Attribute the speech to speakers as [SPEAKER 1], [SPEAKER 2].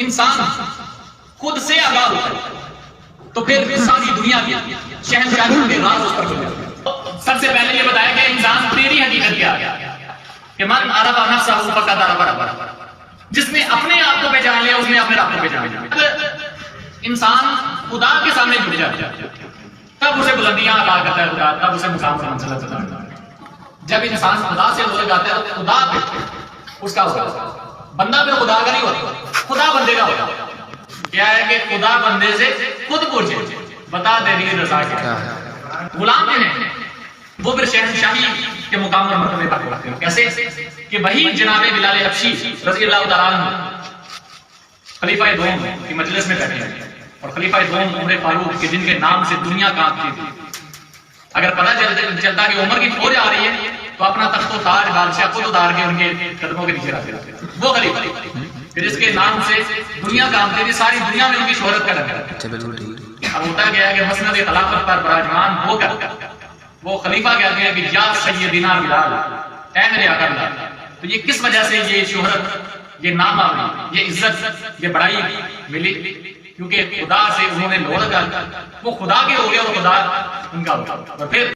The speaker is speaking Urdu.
[SPEAKER 1] انسان خود سے آگاہ ہوتا ہے تو پھر ساری دنیا کی شہنشاہیوں کے راز اس پر کھل جاتے ہیں۔ سب سے پہلے یہ بتایا کہ انسان تیری حقیقت کیا ہے کہ من عرف نفسہ فقد عرف ربہ، جس نے اپنے آپ کو پہچان لیا اس نے اپنے رب کو پہچان لیا۔ انسان خدا کے سامنے جھک جاتا ہے تب اسے بلندیاں عطا کرتا ہے خدا، تب اسے مقام سے منزلت عطا کرتا ہے۔ جب انسان خدا سے ہو جاتا ہے تو خدا پہ اس کا ہوتا ہے، بندہ پہ خدا کا نہیں ہوتا، خدا بندے کا ہوتا ہے۔ کیا ہے کہ خدا بندے سے خود پوچھے بتا تیری رضا کیا ہے۔ غلام جو ہیں وہ پھر شہنشاہی کے مقام اور مرتبے پر ہوتے ہیں۔ کیسے کہ وہی جناب بلال حبشی رضی اللہ تعالیٰ عنہ خلیفہ دوم کی مجلس میں بیٹھے ہیں، اور خلیفہ دوم عمر فاروق کے جن کے نام سے دنیا کانپتی تھی، اگر پتہ چلتا کہ عمر کی فوج آ رہی ہے تو اپنا تخت و تاج بادشاہ خود اتار کے ان کے قدموں کے نیچے رکھتے تھے۔ وہ خلیفہ جس کے نام سے دنیا کانپتی تھی، ساری دنیا میں ان کی شہرت کا ڈنکا ہے۔ اب ہوتا گیا کہ مسند خلافت پر براجمان ہو کر وہ خلیفہ کہتے ہیں کہ یا سیدنا بلال، اے میرے آقا بلال، تو یہ کس وجہ سے یہ شہرت، یہ نام آوری، یہ عزت، یہ بڑائی ملی؟ کیونکہ خدا سے انہوں نے لوڑ کر وہ خدا کے ہو گئے اور خدا ان کا ہو گیا۔ اور پھر